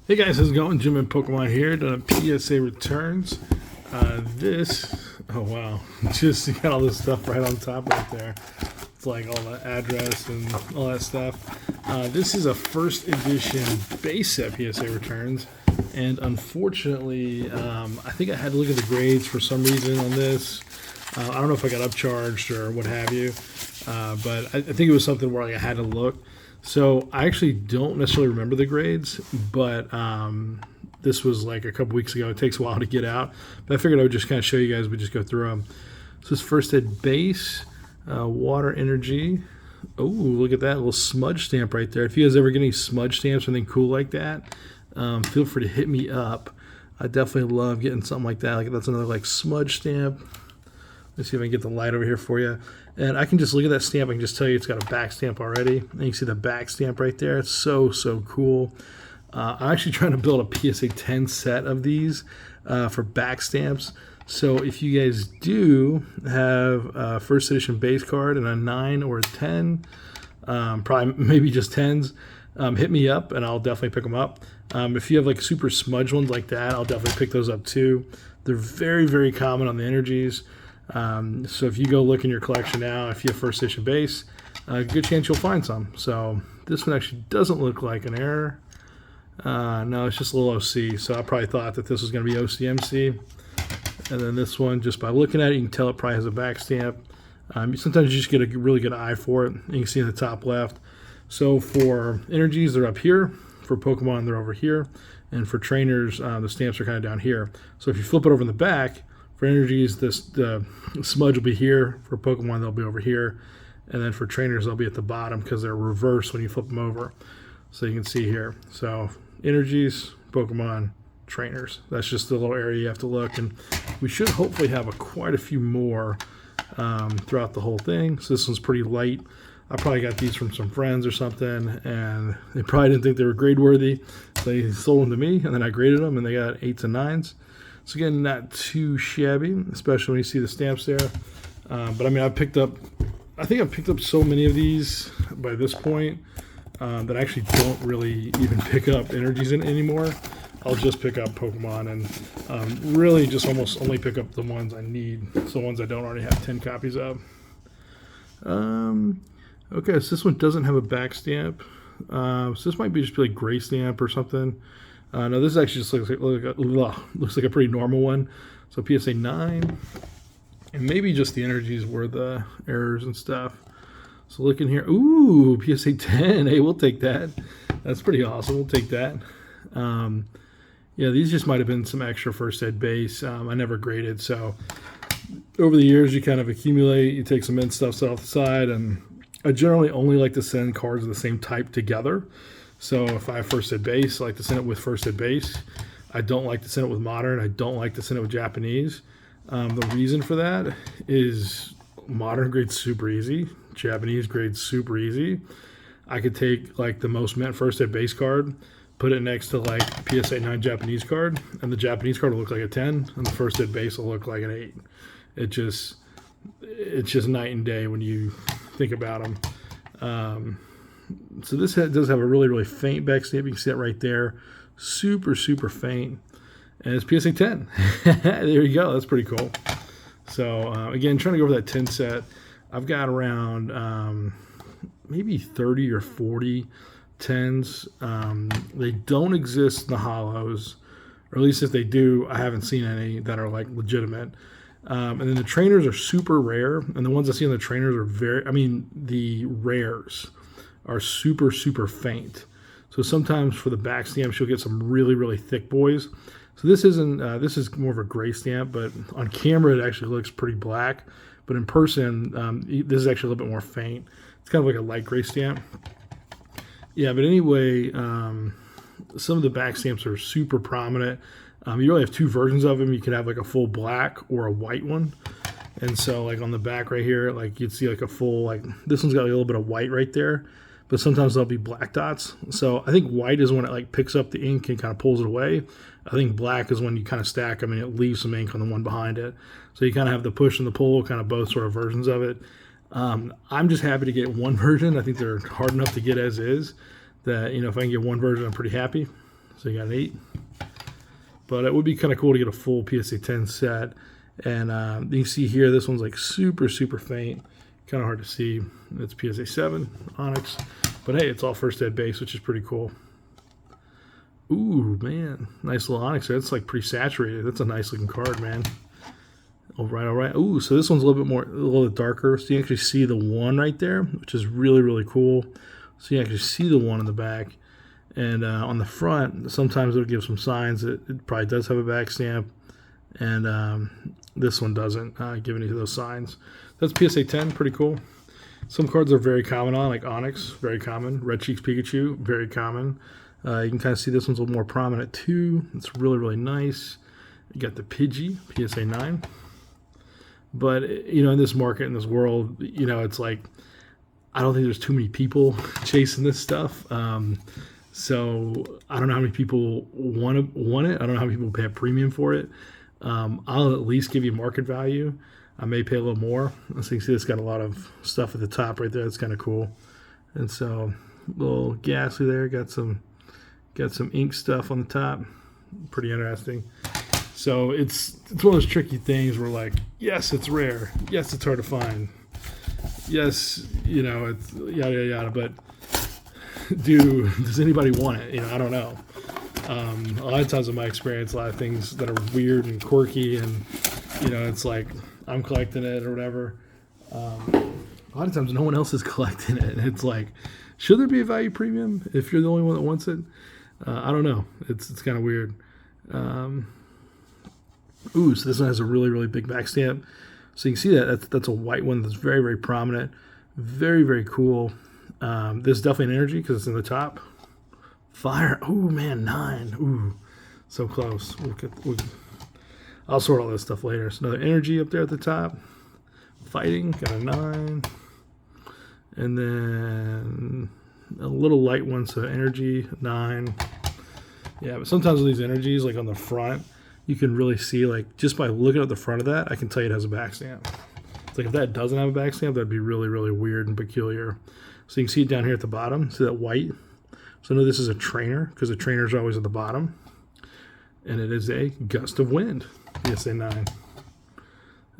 Hey guys, how's it going? Jim and Pokemon here, doing a PSA returns. Oh wow, just you got all this stuff right on top right there. It's like all the address and all that stuff. This is a first edition base set PSA returns, and unfortunately, I think I had to look at the grades for some reason on this. I don't know if I got upcharged or what have you, but I think it was something where I had to look. So I actually don't necessarily remember the grades, but this was like a couple weeks ago. It takes a while to get out, but I figured I would just kind of show you guys. We just go through them. So this first ed base, water energy. Oh, look at that little smudge stamp right there. If you guys ever get any smudge stamps, something cool like that, feel free to hit me up. I definitely love getting something like that. Like that's another like smudge stamp. Let's see if I can get the light over here for you. And I can just look at that stamp. I can just tell you it's got a back stamp already. And you can see the back stamp right there. It's so cool. I'm actually trying to build a PSA 10 set of these for back stamps. So if you guys do have a first edition base card and a 9 or a 10, probably maybe just 10s, hit me up and I'll definitely pick them up. If you have like super smudge ones like that, I'll definitely pick those up too. They're very common on the energies. So if you go look in your collection now, if you have first edition base, good chance you'll find some. So this one actually doesn't look like an error. No, it's just a little OC. So I probably thought that this was going to be OCMC. And then this one, just by looking at it, you can tell it probably has a back stamp. Sometimes you just get a really good eye for it. You can see in the top left. So for energies, they're up here. For Pokemon, they're over here. And for trainers, the stamps are kind of down here. So if you flip it over in the back, for energies, the smudge will be here. For Pokemon, they'll be over here. And then for trainers, they'll be at the bottom because they're reversed when you flip them over. So you can see here. So energies, Pokemon, trainers. That's just the little area you have to look. And we should hopefully have quite a few more throughout the whole thing. So this one's pretty light. I probably got these from some friends or something, and they probably didn't think they were grade worthy. They sold them to me, and then I graded them, and they got 8s and 9s. So again, not too shabby, especially when you see the stamps there. But I mean, I think I've picked up so many of these by this point that I actually don't really even pick up energies in anymore. I'll just pick up Pokemon and really just almost only pick up the ones I need. So the ones I don't already have 10 copies of. Okay, so this one doesn't have a back stamp. So this might be just like gray stamp or something. No, this actually just looks like a pretty normal one. So PSA 9, and maybe just the energies were the errors and stuff. So look in here. Ooh, PSA 10. Hey, we'll take that. That's pretty awesome. We'll take that. Yeah, these just might have been some extra first ed base. I never graded, so over the years you kind of accumulate. You take some in stuff off the side, and I generally only like to send cards of the same type together. So if I have first ed base, I like to send it with first ed base. I don't like to send it with modern. I don't like to send it with Japanese. The reason for that is modern grades super easy. Japanese grades super easy. I could take like the most mint first ed base card, put it next to like PSA 9 Japanese card, and the Japanese card will look like a 10, and the first ed base will look like an 8. It's just night and day when you think about them. So this does have a really faint back stamp. You can see it right there. Super faint. And it's PSA 10. There you go. That's pretty cool. So, again, trying to go over that 10 set. I've got around maybe 30 or 40 10s. They don't exist in the hollows. Or at least if they do, I haven't seen any that are like legitimate. And then the trainers are super rare. And the ones I see on the trainers are the rares are super faint. So sometimes for the back stamps, you'll get some really thick boys. So this isn't, this is more of a gray stamp, but on camera it actually looks pretty black. But in person, this is actually a little bit more faint. It's kind of like a light gray stamp. Yeah, but anyway, some of the back stamps are super prominent. You really have two versions of them. You can have like a full black or a white one. And so like on the back right here, like you'd see like a full, like this one's got like a little bit of white right there. But sometimes there'll be black dots. So I think white is when it like picks up the ink and kind of pulls it away. I think black is when you kind of stack them and it leaves some ink on the one behind it. So you kind of have the push and the pull, kind of both sort of versions of it. I'm just happy to get one version. I think they're hard enough to get as is that, you know, if I can get one version, I'm pretty happy. So you got an 8. But it would be kind of cool to get a full PSA 10 set. And you can see here, this one's like super, super faint. Kind of hard to see. It's PSA 7 Onyx. But hey, it's all first ed base, which is pretty cool. Ooh, man. Nice little Onyx there. It's like pretty saturated. That's a nice looking card, man. All right, all right. Ooh, so this one's a little bit darker. So you actually see the 1 right there, which is really, really cool. So you actually see the 1 in the back. And on the front, sometimes it'll give some signs that it probably does have a back stamp. And this one doesn't give any of those signs. That's PSA 10, pretty cool. Some cards are very common on, like Onyx, very common. Red Cheeks Pikachu, very common. You can kind of see this one's a little more prominent too. It's really, really nice. You got the Pidgey, PSA 9. But, you know, in this market, in this world, you know, it's like, I don't think there's too many people chasing this stuff. So I don't know how many people want it. I don't know how many people pay a premium for it. I'll at least give you market value. I may pay a little more. So you can see it's got a lot of stuff at the top right there. That's kind of cool. And so a little gassy there. Got some ink stuff on the top. Pretty interesting. So it's one of those tricky things where, like, yes, it's rare. Yes, it's hard to find. Yes, you know, it's yada yada yada. But does anybody want it? You know, I don't know. A lot of times in my experience, a lot of things that are weird and quirky, and you know, it's like I'm collecting it or whatever. A lot of times no one else is collecting it, and it's like, should there be a value premium if you're the only one that wants it? I don't know. It's kind of weird. Ooh, so this one has a really, really big back stamp. So you can see that's a white one that's very, very prominent. Very, very cool. This is definitely an energy because it's in the top. Fire. Oh man, 9. Ooh, so close. I'll sort all this stuff later. So another energy up there at the top. Fighting, got a 9. And then a little light one, so energy, 9. Yeah, but sometimes with these energies, like on the front, you can really see, like, just by looking at the front of that, I can tell you it has a back stamp. It's like if that doesn't have a back stamp, that'd be really, really weird and peculiar. So you can see it down here at the bottom. See that white? So I know this is a trainer because the trainers are always at the bottom. And it is a Gust of Wind, PSA 9.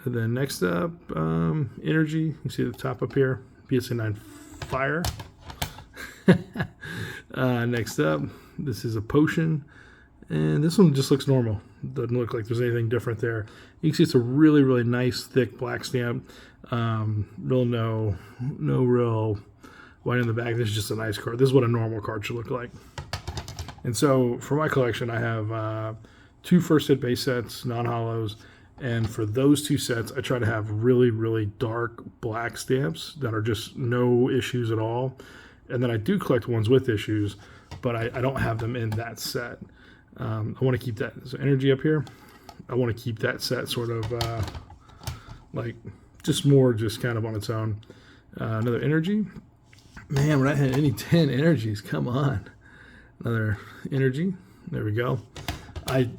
And then next up, energy. You can see the top up here, PSA 9 Fire. Next up, this is a potion. And this one just looks normal. Doesn't look like there's anything different there. You can see it's a really, really nice, thick black stamp. No real white in the back. This is just a nice card. This is what a normal card should look like. And so for my collection, I have 2 first hit base sets, non-hollows. And for those 2 sets, I try to have really, really dark black stamps that are just no issues at all. And then I do collect ones with issues, but I don't have them in that set. I want to keep that. So energy up here, I want to keep that set sort of like just kind of on its own. Another energy. Man, we're not hitting any 10 energies. Come on. Another energy. There we go. I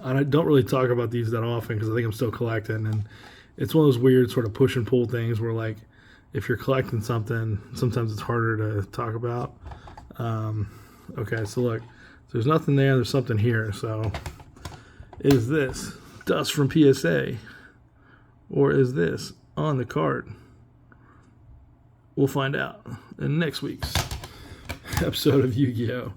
don't really talk about these that often because I think I'm still collecting, and it's one of those weird sort of push and pull things where, like, if you're collecting something, sometimes it's harder to talk about. Okay, so look, there's nothing there. There's something here. So is this dust from PSA, or is this on the card? We'll find out in next week's episode of Yu-Gi-Oh!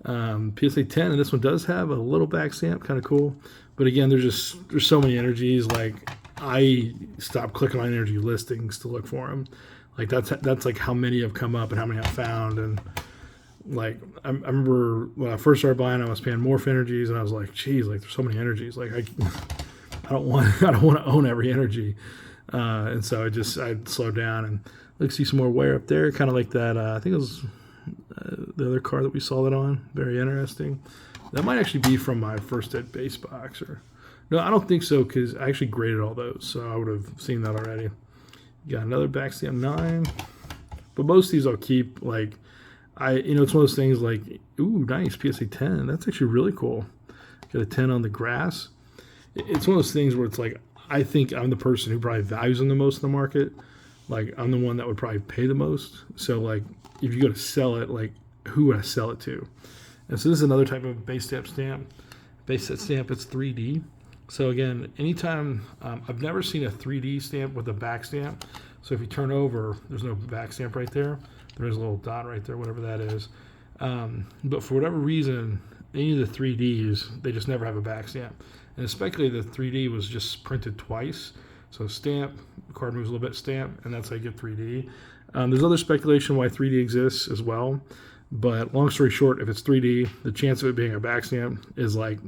PSA 10, and this one does have a little back stamp, kind of cool. But again, there's so many energies. Like, I stopped clicking on energy listings to look for them. Like, that's like how many have come up and how many I've found. And like, I remember when I first started buying, I was paying more for energies, and I was like, geez, like, there's so many energies. Like, I don't want to own every energy. And so I'd slow down and look, see some more wear up there, kind of like that. I think it was the other card that we saw that on. Very interesting. That might actually be from my first ed base box. Or no, I don't think so, because I actually graded all those, so I would have seen that already. You got another backstamp 9, but most of these I'll keep. Like, it's one of those things like, ooh, nice PSA 10. That's actually really cool. Got a 10 on the grass. It's one of those things where it's like, I think I'm the person who probably values them the most in the market. Like, I'm the one that would probably pay the most. So, like, if you go to sell it, like, who would I sell it to? And so this is another type of base set stamp. Base set stamp, it's 3D. So again, anytime, I've never seen a 3D stamp with a back stamp. So if you turn over, there's no back stamp right there. There is a little dot right there, whatever that is. But for whatever reason, any of the 3Ds, they just never have a back stamp. And especially the 3D was just printed twice. So stamp, the card moves a little bit, stamp, and that's how you get 3D. There's other speculation why 3D exists as well. But long story short, if it's 3D, the chance of it being a back stamp is like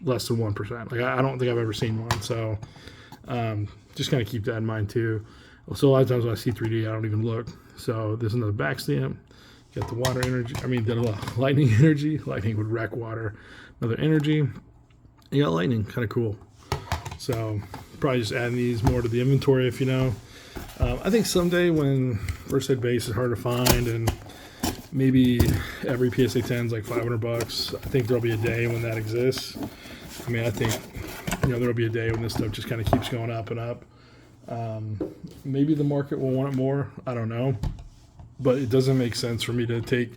less than 1%. Like I don't think I've ever seen one. So just kind of keep that in mind too. So a lot of times when I see 3D, I don't even look. So there's another back stamp. You got the water energy. I mean, the lightning energy. Lightning would wreck water. Another energy. You got lightning. Kind of cool. So probably just adding these more to the inventory if you know. I think someday when first hit base is hard to find and maybe every PSA 10 is like $500, I think there'll be a day when that exists. I mean, I think there'll be a day when this stuff just kind of keeps going up and up. Maybe the market will want it more. I don't know. But it doesn't make sense for me to take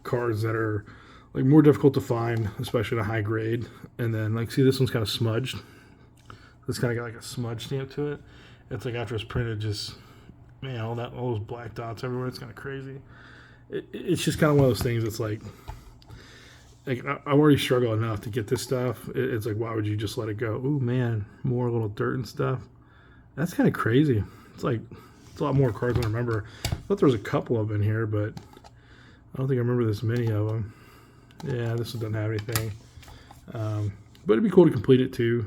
cards that are like more difficult to find, especially at a high grade. And then like, see, this one's kind of smudged. It's kind of got like a smudge stamp to it. It's like after it's printed, just, man, all those black dots everywhere. It's kind of crazy. It's just kind of one of those things. It's like I already struggle enough to get this stuff. It's like, why would you just let it go? Ooh, man, more little dirt and stuff. That's kind of crazy. It's like, it's a lot more cards than I remember. I thought there was a couple of them in here, but I don't think I remember this many of them. Yeah, this one doesn't have anything. But it'd be cool to complete it too.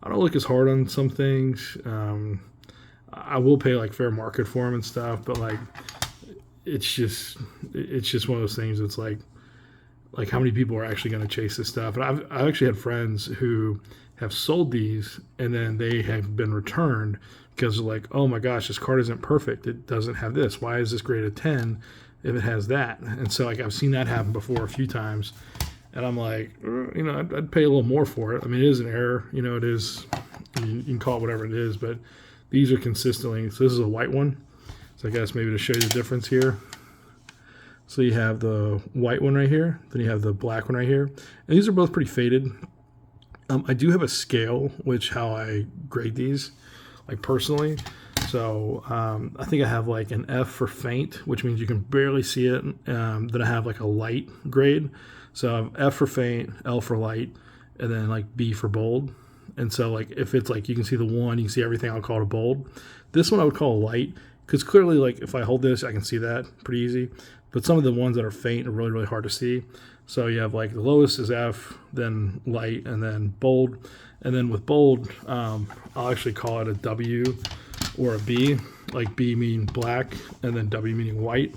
I don't look as hard on some things. I will pay like fair market for them and stuff, but like, it's just one of those things. It's like how many people are actually going to chase this stuff? And I've actually had friends who have sold these and then they have been returned because they're like, oh my gosh, this card isn't perfect. It doesn't have this. Why is this graded 10 if it has that? And so like I've seen that happen before a few times. And I'm like, I'd pay a little more for it. I mean, it is an error. It is, you can call it whatever it is, but these are consistently, so this is a white one. So I guess maybe to show you the difference here. So you have the white one right here, then you have the black one right here. And these are both pretty faded. I do have a scale, which how I grade these, like personally. So I think I have like an F for faint, which means you can barely see it. Then I have like a light grade. So I have F for faint, L for light, and then like B for bold. And so like if it's like you can see the one, you can see everything, I'll call it a bold. This one I would call a light because clearly like if I hold this, I can see that pretty easy. But some of the ones that are faint are really, really hard to see. So you have like the lowest is F, then light, and then bold. And then with bold, I'll actually call it a W or a B, like B meaning black and then W meaning white.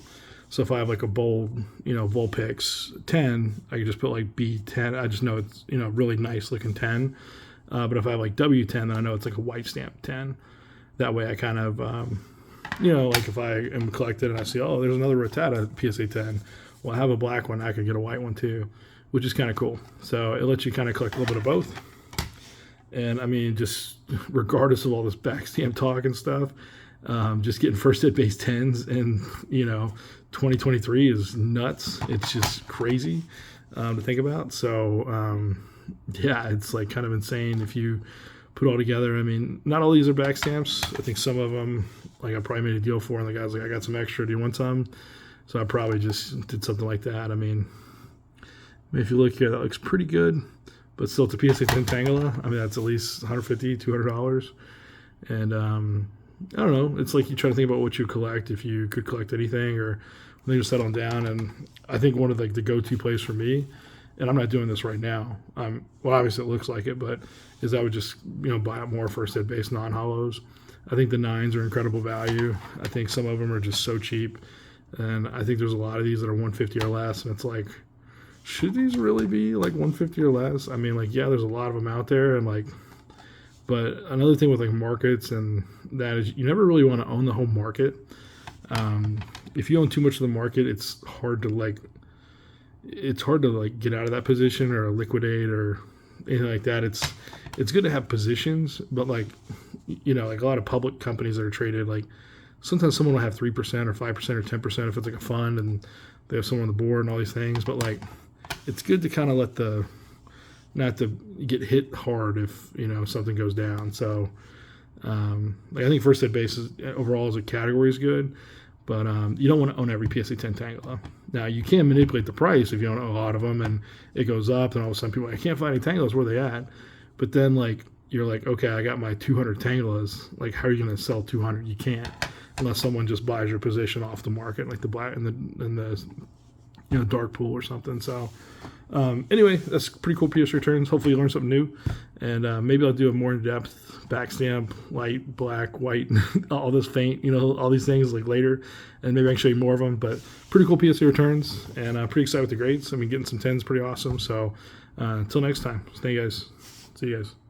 So if I have like a bold, Volpix 10, I can just put like B10. I just know it's, really nice looking 10. But if I have like W10, then I know it's like a white stamp 10. That way I kind of, like if I am collected and I see, oh, there's another Rattata PSA 10. Well, I have a black one. I could get a white one too, which is kind of cool. So it lets you kind of collect a little bit of both. And I mean, just regardless of all this backstamp talk and stuff, just getting first hit base 10s and, 2023 is nuts. It's just crazy to think about. So, yeah, it's like kind of insane if you put all together. I mean, not all these are backstamps. I think some of them, like I probably made a deal for, and the guy's like, I got some extra. Do you want some? So I probably just did something like that. I mean, if you look here, that looks pretty good. But still, it's a PSA 10 Tangela. I mean, that's at least $150, $200. And I don't know. It's like you try to think about what you collect if you could collect anything, or when you settle down. And I think one of the go-to plays for me, and I'm not doing this right now. Well, obviously it looks like it, but is I would just buy up more first hit base non-hollows. I think the 9s are incredible value. I think some of them are just so cheap, and I think there's a lot of these that are 150 or less, and it's like, should these really be like 150 or less? I mean, like, yeah, there's a lot of them out there, and like, but another thing with like markets and that is you never really want to own the whole market. If you own too much of the market, it's hard to get out of that position or liquidate or anything like that. It's good to have positions, but like like a lot of public companies that are traded, like sometimes someone will have 3% or 5% or 10% if it's like a fund and they have someone on the board and all these things. But like it's good to kind of let the not to get hit hard if something goes down. So I think first aid base overall as a category is good, but you don't want to own every PSA 10 Tangela. Now you can manipulate the price if you don't own a lot of them, and it goes up, and all of a sudden people are like, I can't find any Tangelas. Where are they at? But then you're like, okay, I got my 200 Tangelas. Like, how are you going to sell 200? You can't unless someone just buys your position off the market, like the black and the dark pool or something. So anyway, that's pretty cool PSA returns. Hopefully you learn something new, and maybe I'll do a more in-depth backstamp, light, black, white, all this faint, all these things later, and maybe I can show you more of them. But pretty cool PSA returns, and I'm pretty excited with the grades. I mean, getting some 10s pretty awesome. So until next time, stay guys. See you guys.